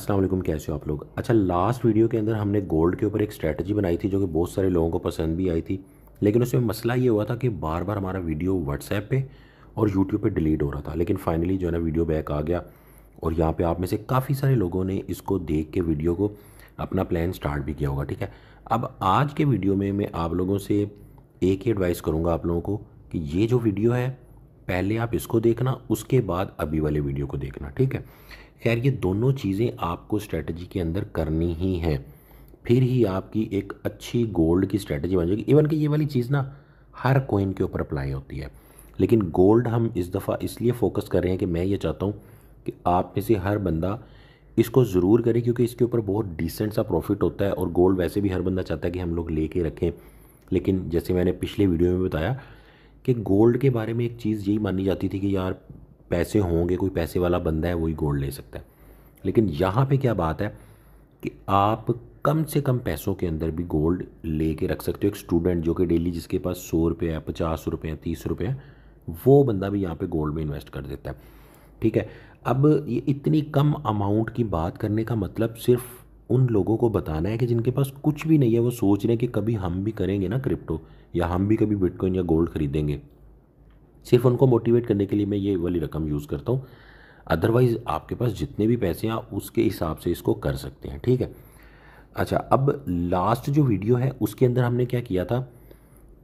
अस्सलाम वालेकुम, कैसे हो आप लोग। अच्छा, लास्ट वीडियो के अंदर हमने गोल्ड के ऊपर एक स्ट्रैटेजी बनाई थी जो कि बहुत सारे लोगों को पसंद भी आई थी, लेकिन उसमें मसला ये हुआ था कि बार बार हमारा वीडियो व्हाट्सएप पे और यूट्यूब पे डिलीट हो रहा था। लेकिन फाइनली जो है ना वीडियो बैक आ गया और यहाँ पे आप में से काफ़ी सारे लोगों ने इसको देख के वीडियो को अपना प्लान स्टार्ट भी किया होगा। ठीक है, अब आज के वीडियो में मैं आप लोगों से एक ही एडवाइस करूँगा आप लोगों को कि ये जो वीडियो है पहले आप इसको देखना, उसके बाद अभी वाले वीडियो को देखना। ठीक है, खैर ये दोनों चीज़ें आपको स्ट्रेटजी के अंदर करनी ही हैं, फिर ही आपकी एक अच्छी गोल्ड की स्ट्रेटजी बन जाएगी। इवन कि ये वाली चीज़ ना हर कोइन के ऊपर अप्लाई होती है, लेकिन गोल्ड हम इस दफ़ा इसलिए फोकस कर रहे हैं कि मैं ये चाहता हूँ कि आप में से हर बंदा इसको ज़रूर करे, क्योंकि इसके ऊपर बहुत डिसेंट सा प्रॉफिट होता है। और गोल्ड वैसे भी हर बंदा चाहता है कि हम लोग लेके रखें, लेकिन जैसे मैंने पिछले वीडियो में बताया कि गोल्ड के बारे में एक चीज़ यही मानी जाती थी कि यार पैसे होंगे, कोई पैसे वाला बंदा है वही गोल्ड ले सकता है। लेकिन यहाँ पे क्या बात है कि आप कम से कम पैसों के अंदर भी गोल्ड ले के रख सकते हो। एक स्टूडेंट जो कि डेली जिसके पास 100 रुपये है, 50 रुपये है, 30 रुपये है, वो बंदा भी यहाँ पे गोल्ड में इन्वेस्ट कर देता है। ठीक है, अब ये इतनी कम अमाउंट की बात करने का मतलब सिर्फ उन लोगों को बताना है कि जिनके पास कुछ भी नहीं है, वो सोच रहे हैं कि कभी हम भी करेंगे ना क्रिप्टो, या हम भी कभी बिटकॉइन या गोल्ड खरीदेंगे। सिर्फ उनको मोटिवेट करने के लिए मैं ये वाली रकम यूज़ करता हूँ। अदरवाइज़ आपके पास जितने भी पैसे हैं आप उसके हिसाब से इसको कर सकते हैं। ठीक है, अच्छा, अब लास्ट जो वीडियो है उसके अंदर हमने क्या किया था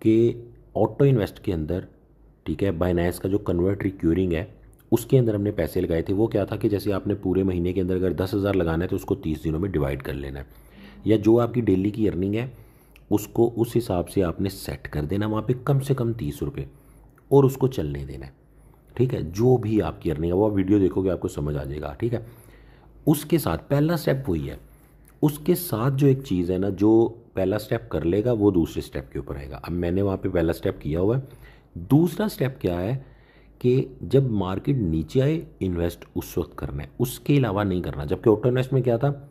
कि ऑटो इन्वेस्ट के अंदर, ठीक है, बाइनेंस का जो कन्वर्ट रिक्यूरिंग है उसके अंदर हमने पैसे लगाए थे। वो क्या था कि जैसे आपने पूरे महीने के अंदर अगर 10,000 लगाना है तो उसको 30 दिनों में डिवाइड कर लेना है, या जो आपकी डेली की अर्निंग है उसको उस हिसाब से आपने सेट कर देना वहाँ पे कम से कम 30 रुपये, और उसको चलने देना है। ठीक है, जो भी आपकी अर्निंग है वो आप वीडियो देखोगे आपको समझ आ जाएगा। ठीक है, उसके साथ पहला स्टेप वही है, उसके साथ जो एक चीज़ है ना, जो पहला स्टेप कर लेगा वो दूसरे स्टेप के ऊपर आएगा। अब मैंने वहाँ पे पहला स्टेप किया हुआ है। दूसरा स्टेप क्या है कि जब मार्केट नीचे आए इन्वेस्ट उस वक्त करना है, उसके अलावा नहीं करना। जबकि ऑटो इन्वेस्ट में क्या था,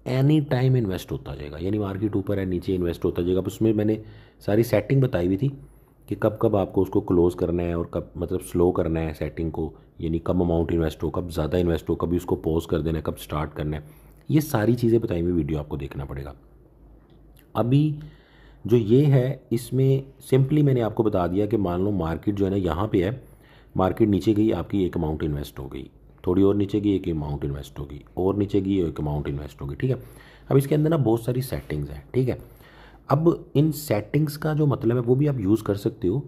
एनी टाइम इन्वेस्ट होता जाएगा, यानी मार्केट ऊपर है नीचे इन्वेस्ट होता जाएगा। अब उसमें मैंने सारी सेटिंग बताई हुई थी कि कब कब आपको उसको क्लोज़ करना है और कब मतलब स्लो करना है सेटिंग को, यानी कम अमाउंट इन्वेस्ट हो, कब ज़्यादा इन्वेस्ट हो, कभी उसको पॉज कर देना है, कब स्टार्ट करना है। ये सारी चीज़ें बताई हुई वीडियो आपको देखना पड़ेगा। अभी जो ये है इसमें सिंपली मैंने आपको बता दिया कि मान लो मार्केट जो है ना यहाँ पे है, मार्केट नीचे गई, आपकी एक अमाउंट इन्वेस्ट हो गई, थोड़ी और नीचे गई एक अमाउंट इन्वेस्ट होगी, और नीचे गई एक अमाउंट इन्वेस्ट होगी। ठीक है, अब इसके अंदर ना बहुत सारी सेटिंग्स हैं। ठीक है, अब इन सेटिंग्स का जो मतलब है वो भी आप यूज़ कर सकते हो।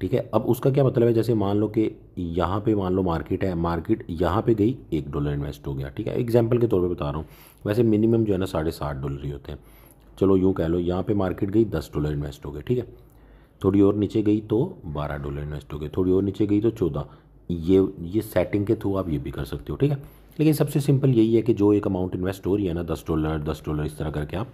ठीक है, अब उसका क्या मतलब है, जैसे मान लो कि यहाँ पे मान लो मार्केट है, मार्केट यहाँ पे गई, $1 इन्वेस्ट हो गया। ठीक है, एग्जांपल के तौर पे बता रहा हूँ, वैसे मिनिमम जो है ना $60 ही होते हैं, चलो यूँ कह लो। यहाँ पे मार्केट गई, $10 इन्वेस्ट हो गए। ठीक है, थोड़ी और नीचे गई तो $12 इन्वेस्ट हो गए, थोड़ी और नीचे गई तो 14। ये सेटिंग के थ्रू आप ये भी कर सकते हो। ठीक है, लेकिन सबसे सिंपल यही है कि जो एक अमाउंट इन्वेस्ट हो रही है ना, $10 $10 इस तरह करके आप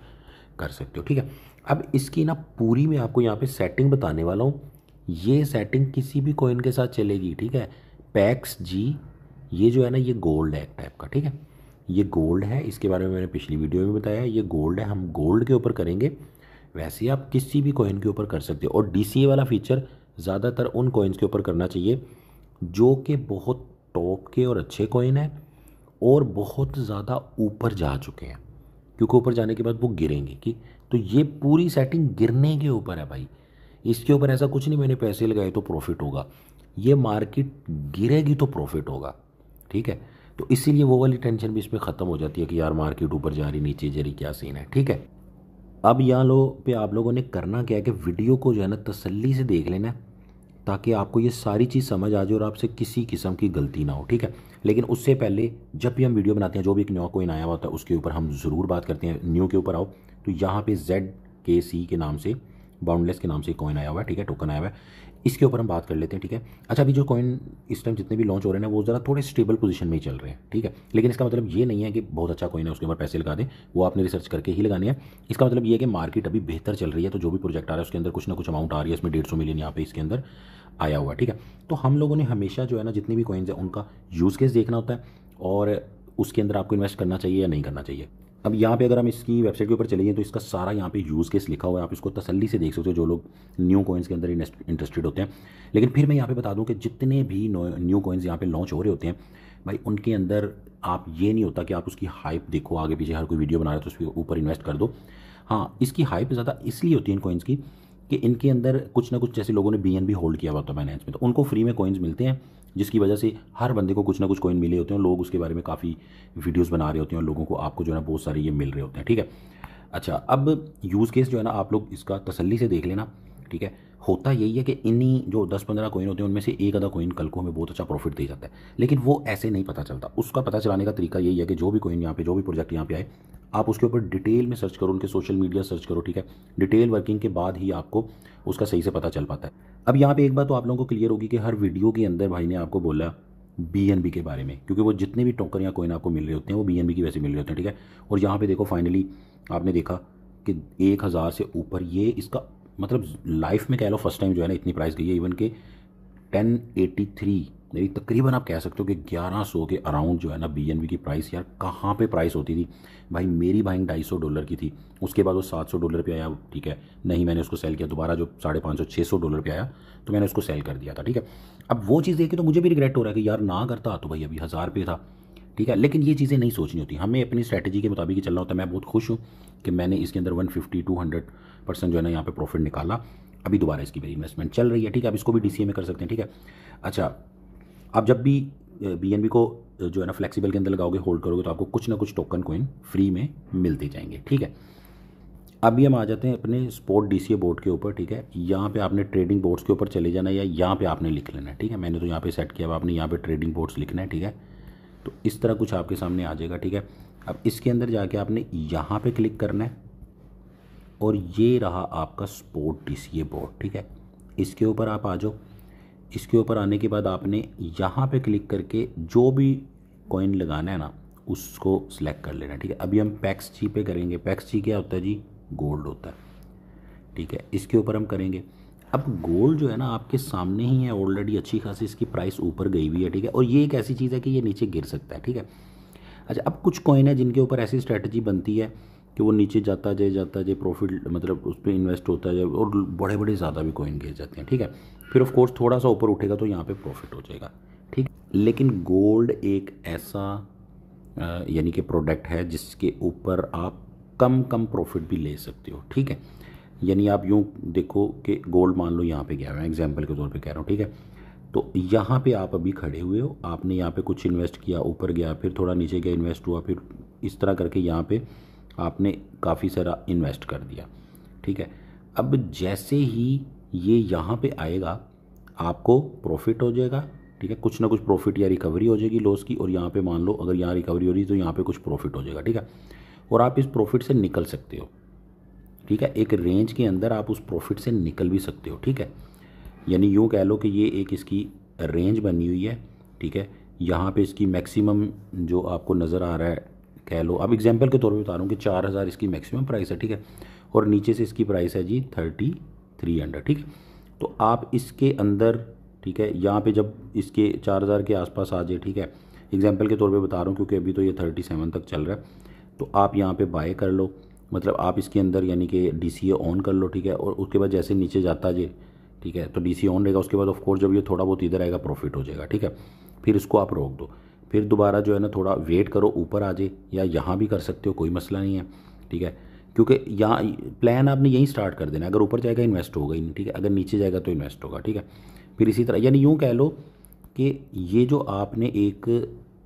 कर सकते हो। ठीक है, अब इसकी ना पूरी मैं आपको यहाँ पे सेटिंग बताने वाला हूँ। ये सेटिंग किसी भी कॉइन के साथ चलेगी। ठीक है, पैक्स जी, ये जो है ना ये गोल्ड है एक टाइप का। ठीक है, ये गोल्ड है, इसके बारे में मैंने पिछली वीडियो में बताया, ये गोल्ड है, हम गोल्ड के ऊपर करेंगे। वैसे आप किसी भी कॉइन के ऊपर कर सकते हो, और DCA वाला फीचर ज़्यादातर उन कॉइन्स के ऊपर करना चाहिए जो कि बहुत टॉप के और अच्छे कॉइन हैं और बहुत ज़्यादा ऊपर जा चुके हैं, क्योंकि ऊपर जाने के बाद वो गिरेंगे। कि तो ये पूरी सेटिंग गिरने के ऊपर है भाई, इसके ऊपर ऐसा कुछ नहीं मैंने पैसे लगाए तो प्रॉफिट होगा, ये मार्केट गिरेगी तो प्रॉफिट होगा। ठीक है, तो इसीलिए वो वाली टेंशन भी इसमें ख़त्म हो जाती है कि यार मार्केट ऊपर जा रही नीचे जा रही, क्या सीन है। ठीक है, अब यहाँ लो पे आप लोगों ने करना क्या है कि वीडियो को जो है ना तसल्ली से देख लेना है, ताकि आपको ये सारी चीज़ समझ आ जाए और आपसे किसी किस्म की गलती ना हो। ठीक है, लेकिन उससे पहले जब भी हम वीडियो बनाते हैं, जो भी एक नया कोइन आया होता है उसके ऊपर हम ज़रूर बात करते हैं। न्यू के ऊपर आओ तो यहाँ पे ZKC के नाम से, बाउंडलेस के नाम से कॉइन आया हुआ है। ठीक है, टोकन आया हुआ है, इसके ऊपर हम बात कर लेते हैं। ठीक है, अच्छा, अभी जो कॉइन इस टाइम जितने भी लॉन्च हो रहे हैं वो ज़रा थोड़े स्टेबल पोजीशन में ही चल रहे हैं। ठीक है, लेकिन इसका मतलब ये नहीं है कि बहुत अच्छा कॉइन है उसके ऊपर पैसे लगा दें, वो आपने रिसर्च करके ही लगाने हैं। इसका मतलब ये है कि मार्केट अभी बेहतर चल रही है, तो जो भी प्रोजेक्ट आ रहा है उसके अंदर कुछ ना कुछ अमाउंट आ रही है, इसमें 150 मिलियन यहाँ पे इसके अंदर आया हुआ। ठीक है, तो हम लोगों ने हमेशा जो है ना जितनी भी कॉइन्स है उनका यूज़ केस देखना होता है, और उसके अंदर आपको इन्वेस्ट करना चाहिए या नहीं करना चाहिए। अब यहाँ पे अगर हम इसकी वेबसाइट के ऊपर चले जाएं तो इसका सारा यहाँ पे यूज़ केस लिखा हुआ है, आप इसको तसल्ली से देख सकते हो जो लोग न्यू कॉइन्स के अंदर इंटरेस्टेड होते हैं। लेकिन फिर मैं यहाँ पे बता दूँ कि जितने भी न्यू कॉइन्स यहाँ पे लॉन्च हो रहे होते हैं, भाई उनके अंदर आप ये नहीं होता कि आप उसकी हाइप देखो, आगे पीछे हर कोई वीडियो बना रहा है तो उसके ऊपर इन्वेस्ट कर दो। हाँ, इसकी हाइप ज़्यादा इसलिए होती है इन कॉइन्स की कि इनके अंदर कुछ ना कुछ, जैसे लोगों ने BNB होल्ड किया हुआ होता है बाइनेंस में, तो उनको फ्री में कॉइन्स मिलते हैं, जिसकी वजह से हर बंदे को कुछ ना कुछ कॉइन मिले होते हैं, लोग उसके बारे में काफ़ी वीडियोस बना रहे होते हैं और लोगों को आपको जो है ना बहुत सारे ये मिल रहे होते हैं, ठीक है। अच्छा, अब यूज़ केस जो है ना आप लोग इसका तसल्ली से देख लेना, ठीक है। होता यही है कि इन्हीं जो 10-15 कॉइन होते हैं उनमें से एक आधा कॉइन कल को हमें बहुत अच्छा प्रॉफिट दे जाता है, लेकिन वो ऐसे नहीं पता चलता। उसका पता चलाने का तरीका यही है कि जो भी कॉइन यहाँ पे, जो भी प्रोजेक्ट यहाँ पे आए, आप उसके ऊपर डिटेल में सर्च करो, उनके सोशल मीडिया सर्च करो, ठीक है। डिटेल वर्किंग के बाद ही आपको उसका सही से पता चल पाता है। अब यहाँ पे एक बात तो आप लोगों को क्लियर होगी कि हर वीडियो के अंदर भाई ने आपको बोला BNB के बारे में, क्योंकि वो जितने भी टोकन या कॉइन आपको मिल रहे होते हैं वो BNB की वैसे मिल रहे होते हैं, ठीक है। और यहाँ पे देखो फाइनली आपने देखा कि 1000 से ऊपर ये इसका मतलब लाइफ में कह लो फर्स्ट टाइम जो है ना इतनी प्राइस गई है। इवन के 1083 मेरी तकरीबन आप कह सकते हो कि 1100 के अराउंड जो है ना BNB की प्राइस, यार कहाँ पे प्राइस होती थी भाई। मेरी बाइंग $250 की थी, उसके बाद वो $700 पे आया, ठीक है। नहीं, मैंने उसको सेल किया दोबारा, जो $550-600 पे आया तो मैंने उसको सेल कर दिया था, ठीक है। अब वो चीज़ देखी तो मुझे भी रिग्रेट हो रहा है कि यार ना करता तो भाई अभी 1000 पे था, ठीक है। लेकिन ये चीज़ें नहीं सोचनी होती, हमें अपनी स्ट्रैटेजी के मुताबिक ही चलना होता है। मैं बहुत खुश हूँ कि मैंने इसके अंदर 150-200% जो है ना यहाँ पे प्रॉफिट निकाला। अभी दोबारा इसकी मेरी इन्वेस्टमेंट चल रही है, ठीक है। अब इसको भी DCA में कर सकते हैं, ठीक है। अच्छा, आप जब भी BNB को जो है ना फ्लेक्सिबल के अंदर लगाओगे, होल्ड करोगे, तो आपको कुछ ना कुछ टोकन कॉइन फ्री में मिलते जाएंगे, ठीक है। अभी हम आ जाते हैं अपने स्पॉट DCA बोर्ड के ऊपर, ठीक है। यहाँ पे आपने ट्रेडिंग बोर्ड्स के ऊपर चले जाना है या यहाँ पे आपने लिख लेना है, ठीक है। मैंने तो यहाँ पे सेट किया, अब आपने यहाँ पे ट्रेडिंग बोर्ड्स लिखना है, ठीक है। तो इस तरह कुछ आपके सामने आ जाएगा, ठीक है। अब इसके अंदर जाके आपने यहाँ पे क्लिक करना है और ये रहा आपका स्पॉट DCA बोर्ड, ठीक है। इसके ऊपर आप आ जाओ। इसके ऊपर आने के बाद आपने यहाँ पे क्लिक करके जो भी कॉइन लगाना है ना उसको सिलेक्ट कर लेना, ठीक है। अभी हम PAXG पे करेंगे। PAXG क्या होता है जी? गोल्ड होता है, ठीक है। इसके ऊपर हम करेंगे। अब गोल्ड जो है ना आपके सामने ही है ऑलरेडी, अच्छी खासी इसकी प्राइस ऊपर गई हुई है, ठीक है। और ये एक ऐसी चीज़ है कि ये नीचे गिर सकता है, ठीक है। अच्छा, अब कुछ कॉइन है जिनके ऊपर ऐसी स्ट्रैटेजी बनती है कि वो नीचे जाता जाए प्रॉफिट, मतलब उस पर इन्वेस्ट होता जाए और बड़े बड़े ज़्यादा भी कॉइन गिर जाते हैं, ठीक है। फिर ऑफ कोर्स थोड़ा सा ऊपर उठेगा तो यहाँ पे प्रॉफिट हो जाएगा, ठीक। लेकिन गोल्ड एक ऐसा यानी कि प्रोडक्ट है जिसके ऊपर आप कम प्रॉफिट भी ले सकते हो, ठीक है। यानी आप यूँ देखो कि गोल्ड मान लो यहाँ पे गया हुआ है, एग्जाम्पल के तौर पे कह रहा हूँ, ठीक है। तो यहाँ पे आप अभी खड़े हुए हो, आपने यहाँ पे कुछ इन्वेस्ट किया, ऊपर गया, फिर थोड़ा नीचे गया, इन्वेस्ट हुआ, फिर इस तरह करके यहाँ पे आपने काफ़ी सारा इन्वेस्ट कर दिया, ठीक है। अब जैसे ही ये यहाँ पे आएगा आपको प्रॉफिट हो जाएगा, ठीक है। कुछ ना कुछ प्रॉफिट या रिकवरी हो जाएगी लॉस की, और यहाँ पे मान लो अगर यहाँ रिकवरी हो रही है तो यहाँ पे कुछ प्रॉफिट हो जाएगा, ठीक है। और आप इस प्रॉफिट से निकल सकते हो, ठीक है। एक रेंज के अंदर आप उस प्रॉफिट से निकल भी सकते हो, ठीक है। यानी यूँ कह लो कि ये एक इसकी रेंज बनी हुई है, ठीक है। यहाँ पे इसकी मैक्सिमम जो आपको नज़र आ रहा है, कह लो अब एग्जांपल के तौर पे बता रहा हूँ कि 4000 इसकी मैक्सिमम प्राइस है, ठीक है। और नीचे से इसकी प्राइस है जी 3300, ठीक है। तो आप इसके अंदर, ठीक है, यहाँ पे जब इसके 4000 के आसपास आ जाए, ठीक है, एग्जांपल के तौर पे बता रहा हूँ क्योंकि अभी तो ये 37 तक चल रहा है, तो आप यहाँ पे बाय कर लो, मतलब आप इसके अंदर यानी कि DCA ऑन कर लो, ठीक है। और उसके बाद जैसे नीचे जाता जाए, ठीक है, तो DCA ऑन रहेगा। उसके बाद ऑफ कोर्स जब ये थोड़ा बहुत इधर आएगा प्रॉफिट हो जाएगा, ठीक है। फिर इसको आप रोक दो, फिर दोबारा जो है ना थोड़ा वेट करो, ऊपर आ जाए, या यहाँ भी कर सकते हो, कोई मसला नहीं है, ठीक है। क्योंकि यहाँ प्लान आपने यहीं स्टार्ट कर देना, अगर ऊपर जाएगा इन्वेस्ट होगा ही नहीं, ठीक है। अगर नीचे जाएगा तो इन्वेस्ट होगा, ठीक है। फिर इसी तरह यानी यूँ कह लो कि ये जो आपने एक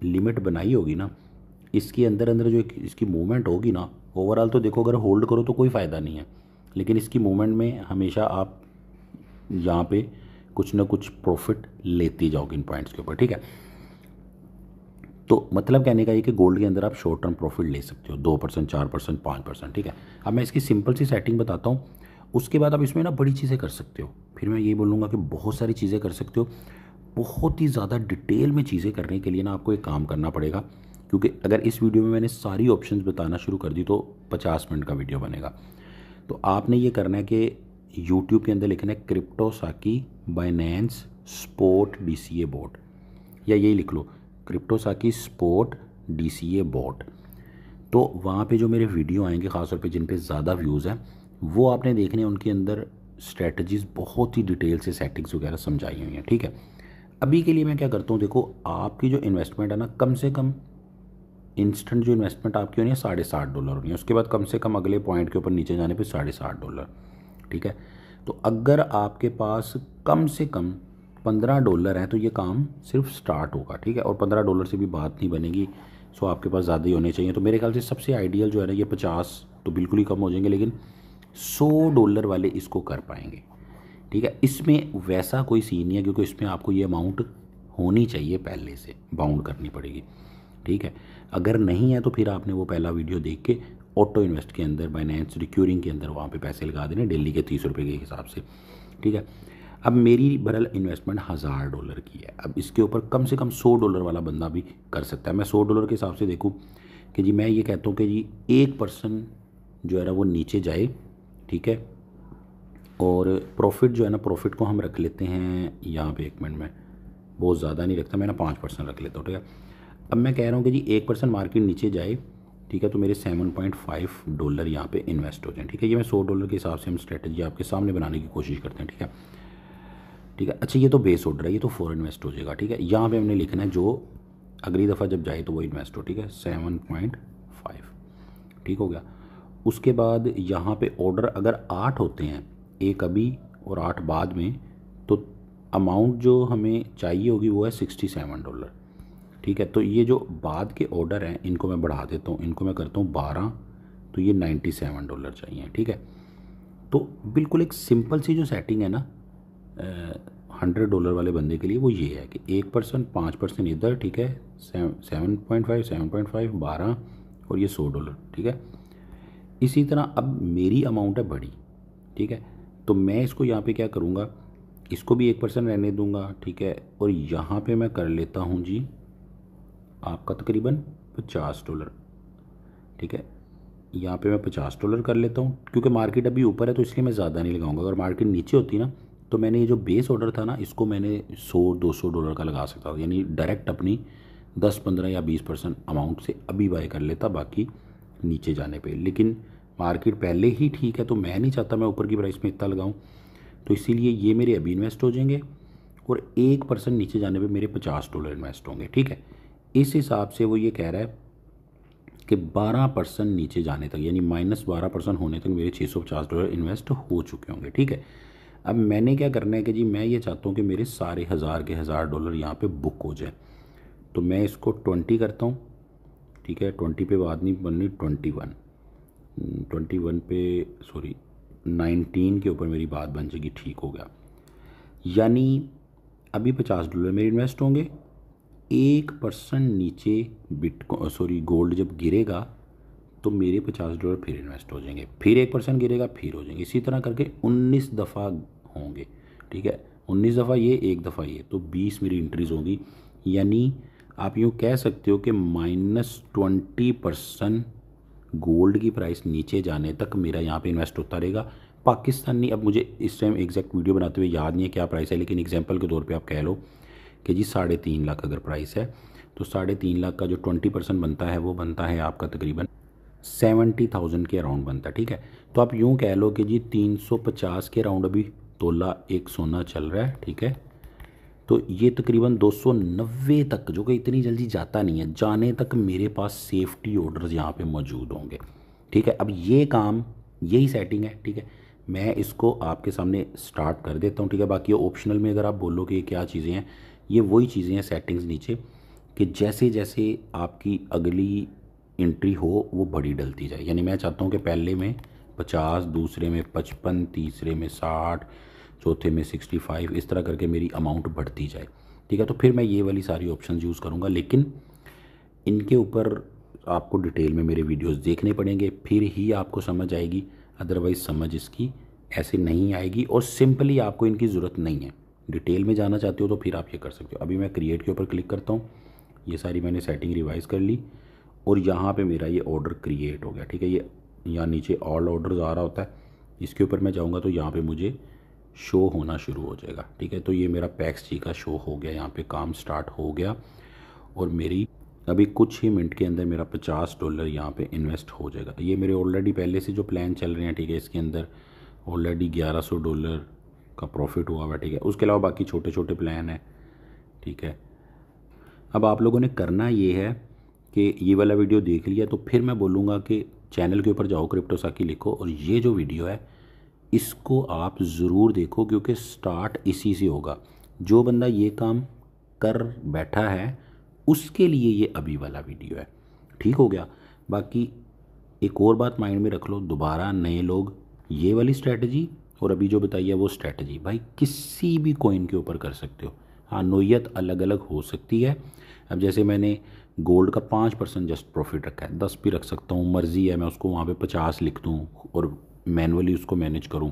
लिमिट बनाई होगी ना, इसके अंदर अंदर जो इसकी मूवमेंट होगी ना, ओवरऑल तो देखो अगर होल्ड करो तो कोई फ़ायदा नहीं है, लेकिन इसकी मूवमेंट में हमेशा आप यहाँ पे कुछ ना कुछ प्रॉफिट लेते जाओगे इन पॉइंट्स के ऊपर, ठीक है। तो मतलब कहने का ये कि गोल्ड के अंदर आप शॉर्ट टर्म प्रॉफिट ले सकते हो 2%, 4%, 5%, ठीक है। अब मैं इसकी सिंपल सी सेटिंग बताता हूँ, उसके बाद आप इसमें ना बड़ी चीज़ें कर सकते हो। फिर मैं ये बोलूँगा कि बहुत सारी चीज़ें कर सकते हो। बहुत ही ज़्यादा डिटेल में चीज़ें करने के लिए ना आपको एक काम करना पड़ेगा, क्योंकि अगर इस वीडियो में मैंने सारी ऑप्शंस बताना शुरू कर दी तो 50 मिनट का वीडियो बनेगा। तो आपने ये करना है कि यूट्यूब के अंदर लिखना है क्रिप्टोसाकी बाइनेंस स्पॉट DCA बोर्ड, या यही लिख लो क्रिप्टोसाकी स्पॉट DCA बोर्ड। तो वहाँ पे जो मेरे वीडियो आएंगे ख़ासतौर पे जिन पे ज़्यादा व्यूज़ हैं, वो आपने देखने हैं, उनके अंदर स्ट्रेटजीज़ बहुत ही डिटेल से सेटिंग्स वगैरह समझाई हुई हैं, ठीक है। अभी के लिए मैं क्या करता हूँ, देखो आपकी जो इन्वेस्टमेंट है ना, कम से कम इंस्टेंट जो इन्वेस्टमेंट आपकी होनी है $60.5 होनी है, उसके बाद कम से कम अगले पॉइंट के ऊपर नीचे जाने पे $60.5, ठीक है। तो अगर आपके पास कम से कम $15 हैं तो ये काम सिर्फ स्टार्ट होगा, ठीक है। और $15 से भी बात नहीं बनेगी, सो आपके पास ज़्यादा ही होने चाहिए। तो मेरे ख्याल से सबसे आइडियल जो है ना, ये 50 तो बिल्कुल ही कम हो जाएंगे, लेकिन $100 वाले इसको कर पाएंगे, ठीक है। इसमें वैसा कोई सीन नहीं है, क्योंकि इसमें आपको ये अमाउंट होनी चाहिए, पहले से बाउंड करनी पड़ेगी, ठीक है। अगर नहीं है तो फिर आपने वो पहला वीडियो देख के ऑटो इन्वेस्ट के अंदर, बाइनेंस रिक्यूरिंग के अंदर वहाँ पे पैसे लगा देने डेली के ₹30 के हिसाब से, ठीक है। अब मेरी बरल इन्वेस्टमेंट $1000 की है। अब इसके ऊपर कम से कम $100 वाला बंदा भी कर सकता है। मैं $100 के हिसाब से देखूँ कि जी मैं ये कहता हूँ कि जी 1% जो है ना वो नीचे जाए, ठीक है। और प्रॉफिट जो है ना, प्रॉफिट को हम रख लेते हैं यहाँ पे, 1 मिनट में बहुत ज़्यादा नहीं रखता मैं ना, 5% रख लेता हूँ, ठीक है। अब मैं कह रहा हूँ कि जी 1% मार्केट नीचे जाए, ठीक है, तो मेरे $7.5 यहाँ पे इन्वेस्ट हो जाए, ठीक है। ये मैं $100 के हिसाब से हम स्ट्रेटजी आपके सामने बनाने की कोशिश करते हैं, ठीक है, ठीक है। अच्छा, ये तो बेस ऑर्डर है, ये तो फॉर इन्वेस्ट हो जाएगा, ठीक है। यहाँ पे हमने लिखना है जो अगली दफ़ा जब जाए तो वो इन्वेस्ट हो, ठीक है, 7.5, ठीक हो गया। उसके बाद यहाँ पे ऑर्डर अगर 8 होते हैं, एक अभी और 8 बाद में, तो अमाउंट जो हमें चाहिए होगी वो है $67, ठीक है। तो ये जो बाद के ऑर्डर हैं इनको मैं बढ़ा देता हूँ, इनको मैं करता हूँ 12, तो ये $97 चाहिए, ठीक है। तो बिल्कुल एक सिंपल सी जो सेटिंग है ना $100 वाले बंदे के लिए, वो ये है कि 1%, 5% इधर, ठीक है, 7.5, 12 और ये $100, ठीक है। इसी तरह अब मेरी अमाउंट है बड़ी, ठीक है, तो मैं इसको यहाँ पे क्या करूँगा, इसको भी 1% रहने दूंगा, ठीक है। और यहाँ पे मैं कर लेता हूँ जी आपका तकरीबन $50, ठीक है। यहाँ पे मैं $50 कर लेता हूँ, क्योंकि मार्केट अभी ऊपर है तो इसलिए मैं ज़्यादा नहीं लगाऊंगा। अगर मार्केट नीचे होती ना, तो मैंने ये जो बेस ऑर्डर था ना, इसको मैंने $100-200 का लगा सकता था, यानी डायरेक्ट अपनी 10, 15 या 20% अमाउंट से अभी बाय कर लेता, बाकी नीचे जाने पे। लेकिन मार्केट पहले ही ठीक है, तो मैं नहीं चाहता मैं ऊपर की प्राइस में इतना लगाऊं, तो इसीलिए ये मेरे अभी इन्वेस्ट हो जाएंगे और 1% नीचे जाने पे मेरे $50 इन्वेस्ट होंगे, ठीक है। इस हिसाब से वो ये कह रहा है कि 12% नीचे जाने तक, यानी -12% होने तक मेरे $650 इन्वेस्ट हो चुके होंगे, ठीक है। अब मैंने क्या करना है कि जी मैं ये चाहता हूँ कि मेरे सारे $1000 यहाँ पे बुक हो जाए, तो मैं इसको 20 करता हूँ, ठीक है। 20 पे बात नहीं बननी, 21 पे, सॉरी 19 के ऊपर मेरी बात बन जाएगी, ठीक हो गया। यानी अभी $50 मेरे इन्वेस्ट होंगे, 1% नीचे गोल्ड जब गिरेगा तो मेरे $50 फिर इन्वेस्ट हो जाएंगे, फिर 1% गिरेगा, फिर हो जाएंगे, इसी तरह करके 19 दफ़ा होंगे, ठीक है। 19 दफ़ा ये, 1 दफ़ा ये, तो 20 मेरी इंट्रीज होगी। यानी आप यूँ कह सकते हो कि -20% गोल्ड की प्राइस नीचे जाने तक मेरा यहाँ पे इन्वेस्ट होता रहेगा। पाकिस्तानी, अब मुझे इस टाइम एग्जैक्ट वीडियो बनाते हुए याद नहीं है क्या प्राइस है, लेकिन एग्जांपल के तौर पे आप कह लो कि जी 3.5 लाख अगर प्राइस है, तो 3.5 लाख का जो 20% बनता है वो बनता है आपका तकरीबन 70,000 के अराउंड बनता है, ठीक है। तो आप यूँ कह लो कि जी 350 के अराउंड अभी तोला एक सोना चल रहा है, ठीक है। तो ये तकरीबन 290 तक, जो कि इतनी जल्दी जाता नहीं है, जाने तक मेरे पास सेफ्टी ऑर्डर्स यहाँ पे मौजूद होंगे, ठीक है। अब ये काम, यही सेटिंग है, ठीक है। मैं इसको आपके सामने स्टार्ट कर देता हूँ, ठीक है। बाकी ऑप्शनल में अगर आप बोलो कि ये क्या चीज़ें हैं, ये वही चीज़ें हैं सेटिंग्स नीचे, कि जैसे जैसे आपकी अगली एंट्री हो वो बड़ी डलती जाए। यानी मैं चाहता हूँ कि पहले में 50, दूसरे में 55, तीसरे में 60, चौथे में 65, इस तरह करके मेरी अमाउंट बढ़ती जाए, ठीक है। तो फिर मैं ये वाली सारी ऑप्शन यूज़ करूँगा, लेकिन इनके ऊपर आपको डिटेल में मेरे वीडियोस देखने पड़ेंगे, फिर ही आपको समझ आएगी, अदरवाइज़ समझ इसकी ऐसे नहीं आएगी। और सिंपली आपको इनकी ज़रूरत नहीं है, डिटेल में जाना चाहते हो तो फिर आप ये कर सकते हो। अभी मैं क्रिएट के ऊपर क्लिक करता हूँ, ये सारी मैंने सेटिंग रिवाइज कर ली और यहाँ पे मेरा ये ऑर्डर क्रिएट हो गया, ठीक है। ये यहाँ नीचे ऑल ऑर्डर्स आ रहा होता है, इसके ऊपर मैं जाऊँगा तो यहाँ पे मुझे शो होना शुरू हो जाएगा, ठीक है। तो ये मेरा पैक्स जी का शो हो गया, यहाँ पे काम स्टार्ट हो गया और मेरी अभी कुछ ही मिनट के अंदर मेरा $50 यहाँ पे इन्वेस्ट हो जाएगा। ये मेरे ऑलरेडी पहले से जो प्लान चल रहे हैं, ठीक है, इसके अंदर ऑलरेडी $1100 का प्रॉफिट हुआ हुआ है, ठीक है। उसके अलावा बाकी छोटे छोटे प्लान हैं, ठीक है। अब आप लोगों ने करना ये है कि ये वाला वीडियो देख लिया तो फिर मैं बोलूँगा कि चैनल के ऊपर जाओ, क्रिप्टो साकी लिखो, और ये जो वीडियो है इसको आप ज़रूर देखो, क्योंकि स्टार्ट इसी से होगा। जो बंदा ये काम कर बैठा है उसके लिए ये अभी वाला वीडियो है, ठीक हो गया। बाकी एक और बात माइंड में रख लो, दोबारा नए लोग ये वाली स्ट्रैटेजी और अभी जो बताइए वो स्ट्रैटेजी भाई किसी भी कॉइन के ऊपर कर सकते हो। हाँ, नोयत अलग अलग हो सकती है। अब जैसे मैंने गोल्ड का 5% जस्ट प्रॉफिट रखा है, 10 भी रख सकता हूँ, मर्ज़ी है, मैं उसको वहाँ पे 50 लिख दूँ और मैनुअली उसको मैनेज करूँ,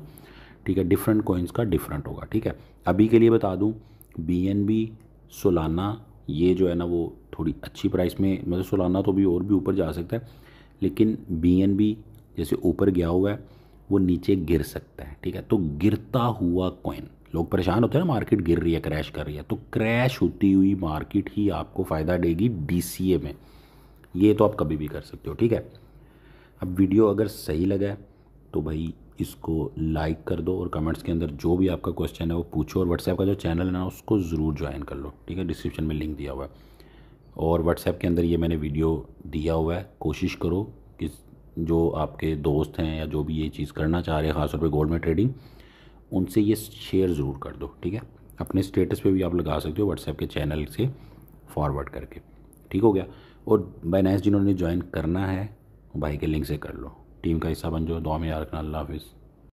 ठीक है। डिफरेंट कॉइन्स का डिफरेंट होगा, ठीक है। अभी के लिए बता दूँ, BNB सोलाना ये जो है ना वो थोड़ी अच्छी प्राइस में, मतलब सोलाना तो भी और भी ऊपर जा सकता है, लेकिन BNB जैसे ऊपर गया हुआ है वो नीचे गिर सकता है, ठीक है। तो गिरता हुआ कॉइन, लोग परेशान होते हैं ना, मार्केट गिर रही है, क्रैश कर रही है, तो क्रैश होती हुई मार्केट ही आपको फ़ायदा देगी DCA में। ये तो आप कभी भी कर सकते हो, ठीक है। अब वीडियो अगर सही लगा है तो भाई इसको लाइक कर दो और कमेंट्स के अंदर जो भी आपका क्वेश्चन है वो पूछो, और व्हाट्सएप का जो चैनल है ना उसको ज़रूर ज्वाइन कर लो, ठीक है। डिस्क्रिप्शन में लिंक दिया हुआ है और व्हाट्सएप के अंदर ये मैंने वीडियो दिया हुआ है। कोशिश करो कि जो आपके दोस्त हैं या जो भी ये चीज़ करना चाह रहे हैं ख़ासतौर पे गोल्ड में ट्रेडिंग, उनसे ये शेयर ज़रूर कर दो, ठीक है। अपने स्टेटस पे भी आप लगा सकते हो व्हाट्सएप के चैनल से फॉरवर्ड करके, ठीक हो गया। और बाइनेंस जिन्होंने ज्वाइन करना है भाई के लिंक से कर लो, टीम का हिस्सा बन जाओ। दुआ में याद रखना। अल्लाह हाफिज़।